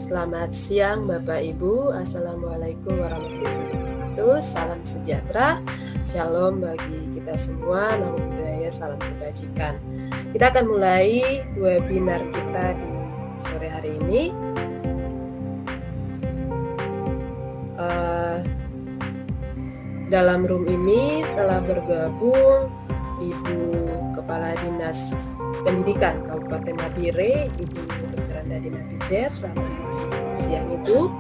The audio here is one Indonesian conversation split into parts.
Selamat siang Bapak Ibu, Assalamualaikum warahmatullahi wabarakatuh. Salam sejahtera, Shalom bagi kita semua, namo buddhaya, salam kebajikan. Kita akan mulai webinar kita di sore hari ini. Dalam room ini telah bergabung Ibu Kepala Dinas Pendidikan Kabupaten Nabire, Ibu Dr. Andadina Pijer. Selamat siang Ibu.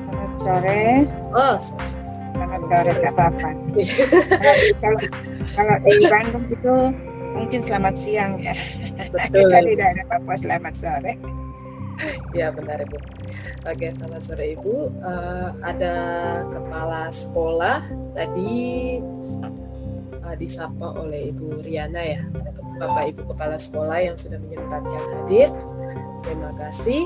Selamat sore. Oh, Selamat sore Kak Papan. Kalau di Bandung itu mungkin selamat siang ya. betul. Kita tidak ada Papua selamat sore. Ya benar Ibu. Oke, selamat sore Ibu. Ada kepala sekolah tadi disapa oleh Ibu Riana ya, Bapak Ibu kepala sekolah yang sudah menyempatkan hadir. Terima kasih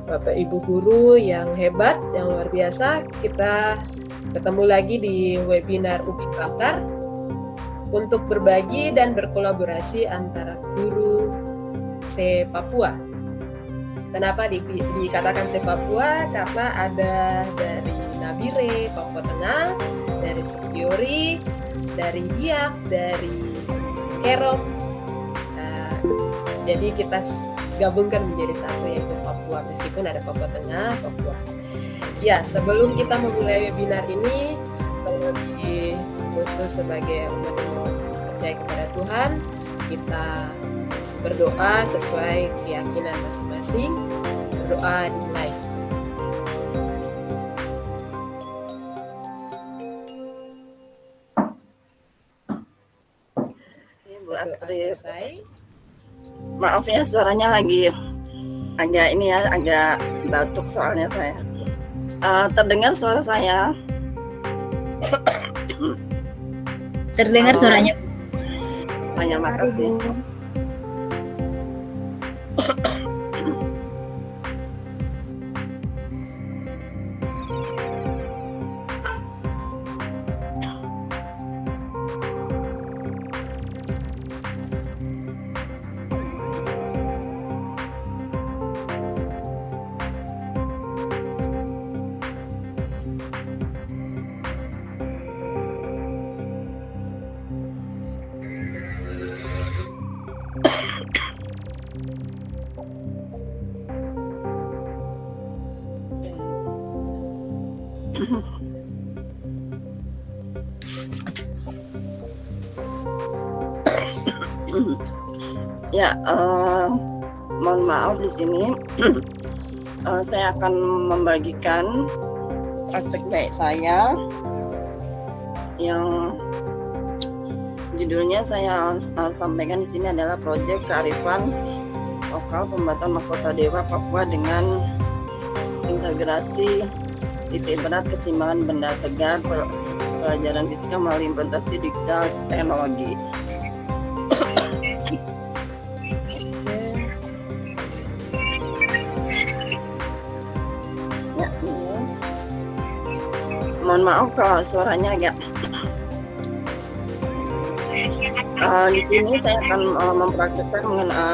Bapak Ibu guru yang hebat, yang luar biasa. Kita ketemu lagi di webinar Ubi Bakar untuk berbagi dan berkolaborasi antara guru se-Papua. Kenapa dikatakan se-Papua? Karena ada dari Nabire, Papua Tengah, dari Supiori, dari Biak, dari Kerong. Jadi kita gabungkan menjadi satu, yaitu Papua, meskipun ada Papua Tengah, Papua. Ya, sebelum kita memulai webinar ini, terlebih khusus sebagai umat yang percaya kepada Tuhan, kita berdoa sesuai keyakinan masing-masing. Berdoa dimulai. Bu Astrid, Selesai. maaf ya suaranya lagi agak ini ya, agak batuk soalnya saya. Terdengar suara saya? Terdengar suaranya. Banyak makasih. Ya, mohon maaf di sini. Saya akan membagikan praktek baik saya yang judulnya saya sampaikan di sini adalah proyek kearifan lokal pembuatan mahkota dewa Papua dengan integrasi titik berat keseimbangan benda tegar pelajaran fisika melalui implementasi digital teknologi. Mohon maaf kalau suaranya agak. Di sini saya akan mempraktikkan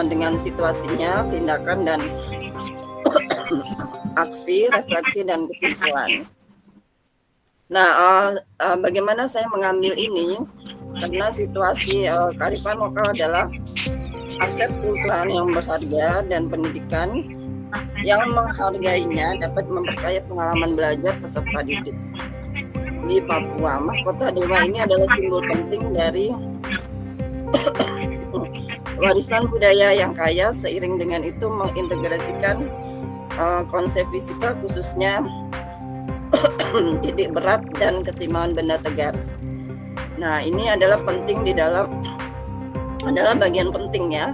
dengan situasinya, tindakan dan aksi, refleksi dan kesimpulan. Nah, bagaimana saya mengambil ini? Karena situasi kearifan lokal adalah aset kultural yang berharga dan pendidikan yang menghargainya dapat memperkaya pengalaman belajar peserta didik. Di Papua, mahkota dewa ini adalah simbol penting dari warisan budaya yang kaya. Seiring dengan itu mengintegrasikan konsep fisika khususnya titik berat dan keseimbangan benda tegar. Nah, ini adalah penting adalah bagian penting ya.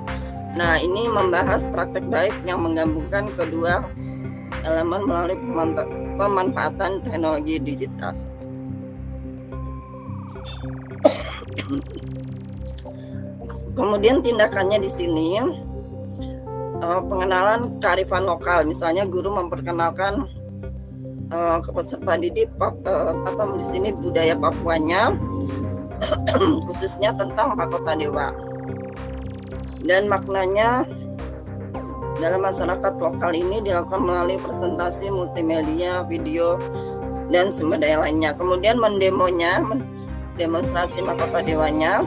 Nah, ini membahas praktek baik yang menggabungkan kedua elemen melalui pemanfaatan teknologi digital. Kemudian tindakannya di sini pengenalan kearifan lokal, misalnya guru memperkenalkan ke peserta didik di sini budaya Papuanya, khususnya tentang mahkota dewa dan maknanya dalam masyarakat lokal ini dilakukan melalui presentasi multimedia, video, dan sumber daya lainnya. Kemudian demonstrasi mahkota dewanya,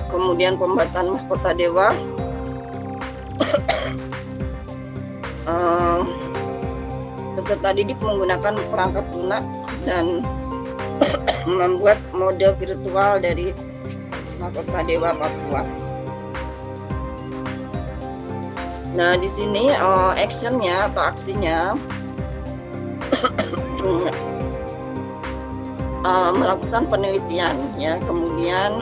kemudian pembuatan mahkota dewa, peserta didik menggunakan perangkat lunak dan membuat model virtual dari mahkota dewa Papua. Nah, di sini actionnya atau aksinya melakukan penelitian, ya, kemudian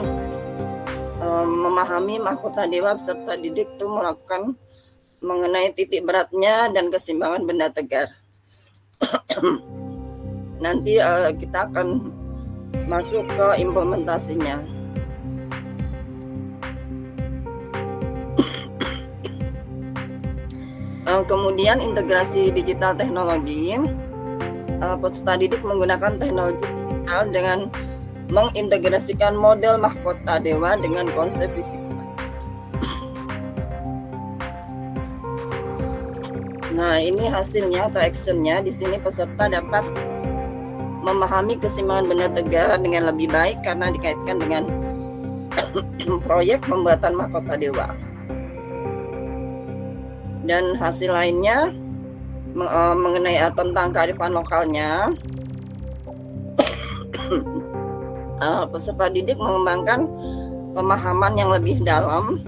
memahami mahkota dewa peserta didik itu melakukan mengenai titik beratnya dan keseimbangan benda tegar. Nanti kita akan masuk ke implementasinya. Kemudian integrasi digital teknologi, peserta didik menggunakan teknologi digital dengan mengintegrasikan model mahkota dewa dengan konsep fisika. Nah, ini hasilnya atau actionnya. Di sini peserta dapat memahami keseimbangan benda tegar dengan lebih baik karena dikaitkan dengan proyek pembuatan mahkota dewa. Dan hasil lainnya mengenai tentang kearifan lokalnya, peserta didik mengembangkan pemahaman yang lebih dalam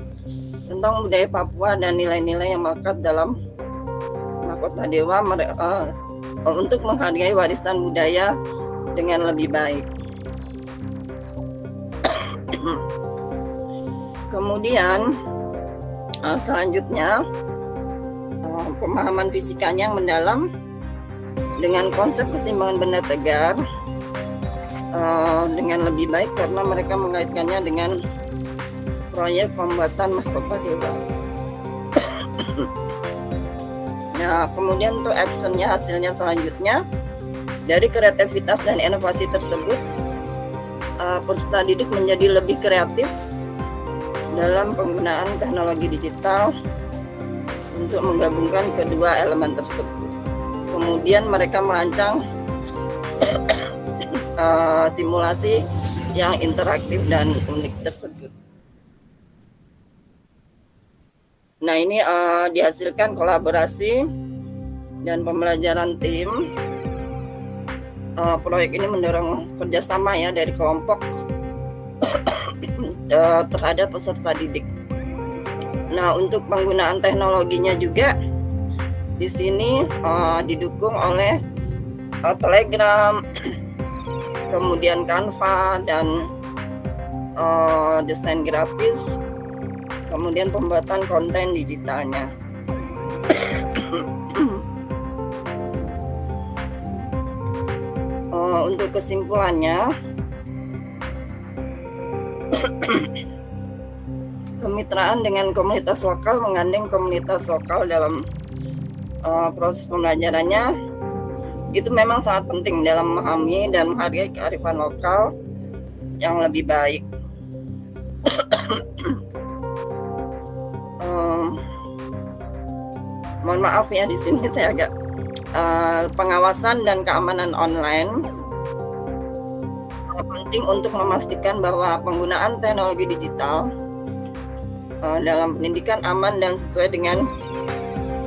tentang budaya Papua dan nilai-nilai yang melekat dalam mahkota dewa untuk menghargai warisan budaya dengan lebih baik. Kemudian selanjutnya pemahaman fisikanya yang mendalam dengan konsep keseimbangan benda tegar dengan lebih baik karena mereka mengaitkannya dengan proyek pembuatan mahkota dewa. Nah, kemudian untuk actionnya, hasilnya selanjutnya dari kreativitas dan inovasi tersebut, peserta didik menjadi lebih kreatif dalam penggunaan teknologi digital untuk menggabungkan kedua elemen tersebut. Kemudian mereka merancang simulasi yang interaktif dan unik tersebut. Nah, ini dihasilkan kolaborasi dan pembelajaran tim. Proyek ini mendorong kerjasama, ya, dari kelompok terhadap peserta didik. Nah, untuk penggunaan teknologinya juga di sini didukung oleh Telegram, kemudian Canva dan desain grafis, kemudian pembuatan konten digitalnya. Untuk kesimpulannya, kemitraan dengan komunitas lokal, menggandeng komunitas lokal dalam proses pembelajarannya itu memang sangat penting dalam memahami dan menghargai kearifan lokal yang lebih baik. Mohon maaf ya, di sini saya agak pengawasan dan keamanan online penting untuk memastikan bahwa penggunaan teknologi digital dalam pendidikan aman dan sesuai dengan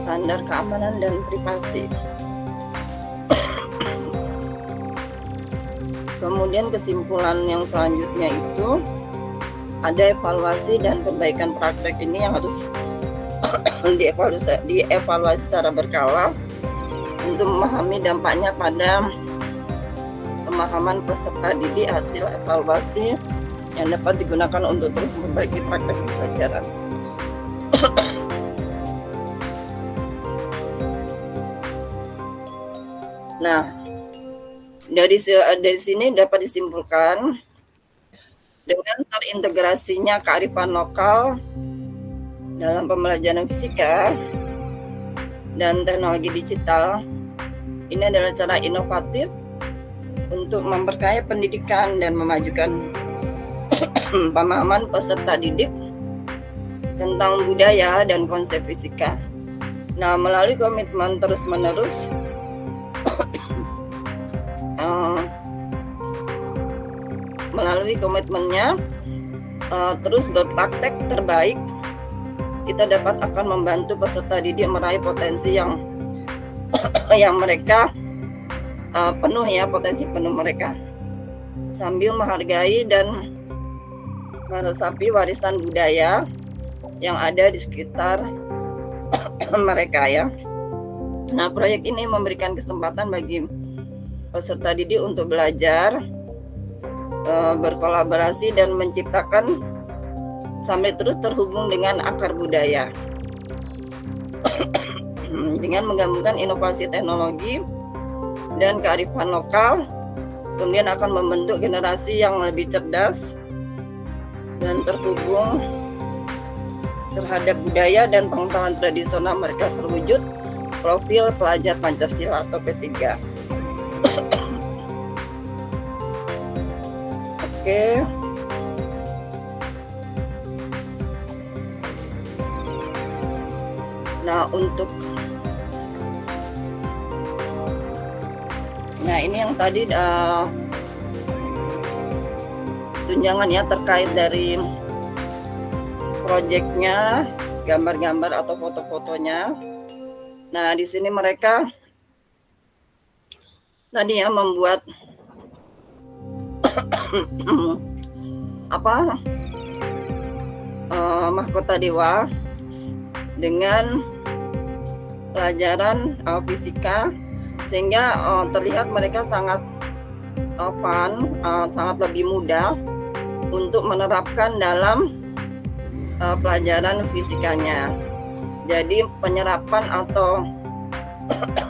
standar keamanan dan privasi. Kemudian kesimpulan yang selanjutnya itu ada evaluasi dan perbaikan praktek ini yang harus dievaluasi secara berkala untuk memahami dampaknya pada pemahaman peserta didik. Hasil evaluasi yang dapat digunakan untuk terus memperbaiki praktek pembelajaran. Nah, dari sini dapat disimpulkan dengan terintegrasinya kearifan lokal dalam pembelajaran fisika dan teknologi digital, ini adalah cara inovatif untuk memperkaya pendidikan dan memajukan pemahaman peserta didik tentang budaya dan konsep fisika. Nah, melalui komitmen terus-menerus, melalui komitmennya terus berpraktek terbaik, kita dapat akan membantu peserta didik meraih potensi yang mereka penuh ya, potensi penuh mereka, sambil menghargai dan meresapi warisan budaya yang ada di sekitar mereka ya. Nah, proyek ini memberikan kesempatan bagi peserta didik untuk belajar, berkolaborasi dan menciptakan sampai terus terhubung dengan akar budaya dengan menggabungkan inovasi teknologi dan kearifan lokal, kemudian akan membentuk generasi yang lebih cerdas dan terhubung terhadap budaya dan pengetahuan tradisional mereka terwujud profil pelajar Pancasila atau P3. Oke. Nah, ini yang tadi tunjangan ya terkait dari proyeknya, gambar-gambar atau foto-fotonya. Nah, di sini mereka tadi ya membuat mahkota dewa dengan pelajaran fisika, sehingga terlihat mereka sangat fun, sangat lebih mudah untuk menerapkan dalam pelajaran fisikanya. Jadi penyerapan atau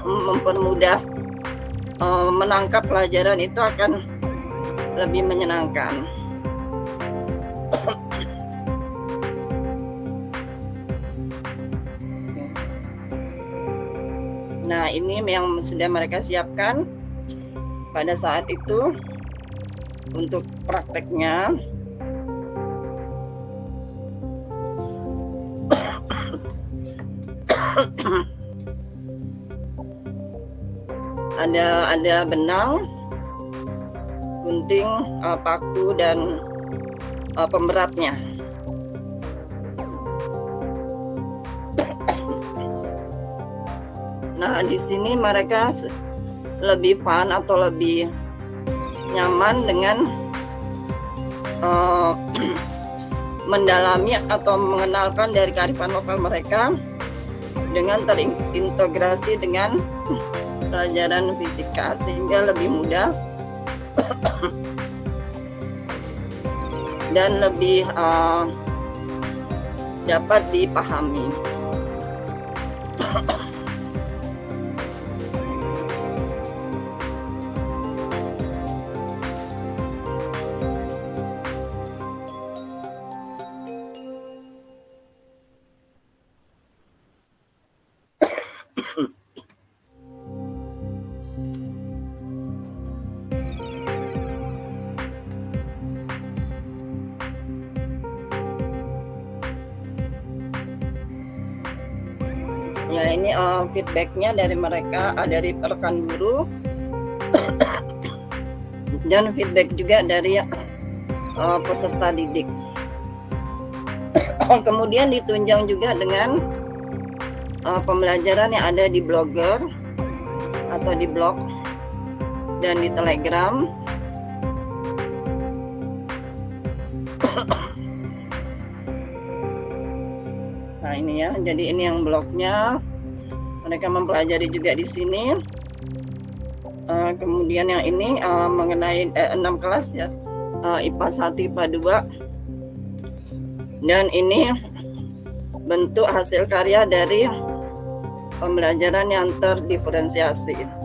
mempermudah menangkap pelajaran itu akan lebih menyenangkan. Nah, ini yang sudah mereka siapkan pada saat itu untuk prakteknya. Ada benang, gunting, paku dan pemberatnya. Nah, di sini mereka lebih fun atau lebih nyaman dengan mendalami atau mengenalkan dari kearifan lokal mereka dengan terintegrasi dengan pelajaran fisika, sehingga lebih mudah dan lebih dapat dipahami. Ya, ini feedbacknya dari mereka, dari rekan guru dan feedback juga dari peserta didik. Kemudian ditunjang juga dengan pembelajaran yang ada di Blogger atau di blog dan di Telegram. Nah, ini ya, jadi ini yang blognya, mereka mempelajari juga di sini. Kemudian yang ini mengenai 6 kelas ya, IPA 1, IPA 2, dan ini bentuk hasil karya dari pembelajaran yang terdiferensiasi.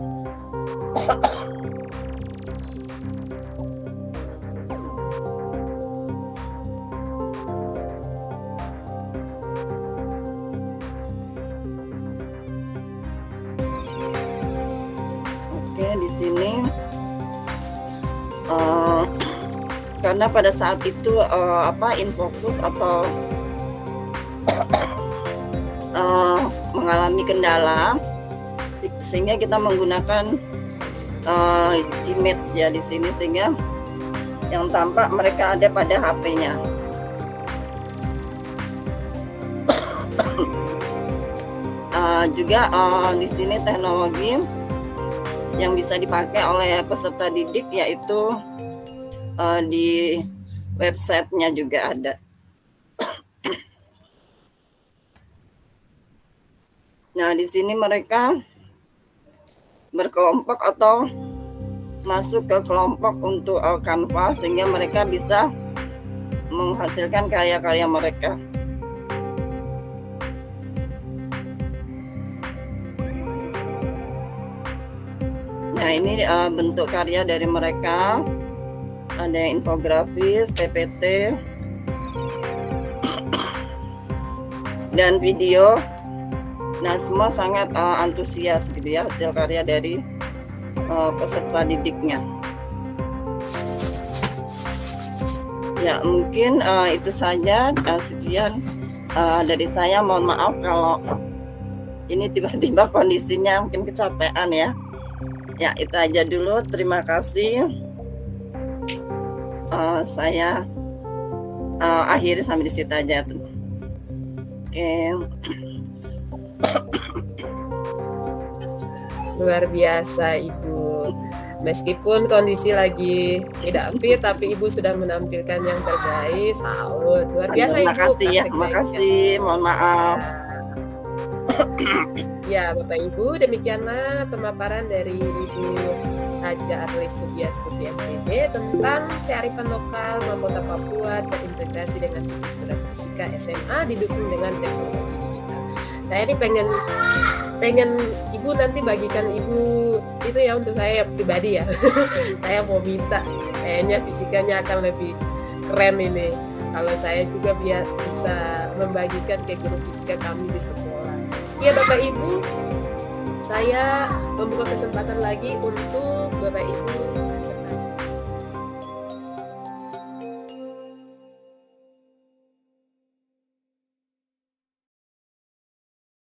Di sini karena pada saat itu InFocus atau mengalami kendala, sehingga kita menggunakan Gmeet ya di sini, sehingga yang tampak mereka ada pada HP-nya. Juga di sini teknologi yang bisa dipakai oleh peserta didik yaitu di websitenya juga ada. Nah, di sini mereka berkelompok atau masuk ke kelompok untuk Canva, sehingga mereka bisa menghasilkan karya-karya mereka. Nah, ini bentuk karya dari mereka. Ada infografis, PPT, dan video. Nah, semua sangat antusias gitu ya hasil karya dari peserta didiknya. Ya, mungkin itu saja. Sekian dari saya. Mohon maaf kalau ini tiba-tiba kondisinya mungkin kecapean ya. Ya, itu aja dulu. Terima kasih. Saya akhiri sampai di situ aja. Oke. Luar biasa Ibu. Meskipun kondisi lagi tidak fit, tapi Ibu sudah menampilkan yang terbaik. Salut. Luar biasa Terima Ibu. kasih ya. Praktek Terima baiknya. kasih. Mohon maaf. Ya, Bapak Ibu, demikianlah pemaparan dari Ibu Haja Arlis Subiastuti MPD tentang kearifan lokal Mahkota Papua terintegrasi dengan kultur fisika SMA didukung dengan teknologi digital. Saya ini pengen Ibu nanti bagikan Ibu itu ya untuk saya pribadi ya. Saya mau minta, kayaknya fisikanya akan lebih keren ini. Kalau saya juga biar bisa membagikan ke guru fisika kami di sekolah. Ya Bapak Ibu, saya membuka kesempatan lagi untuk Bapak Ibu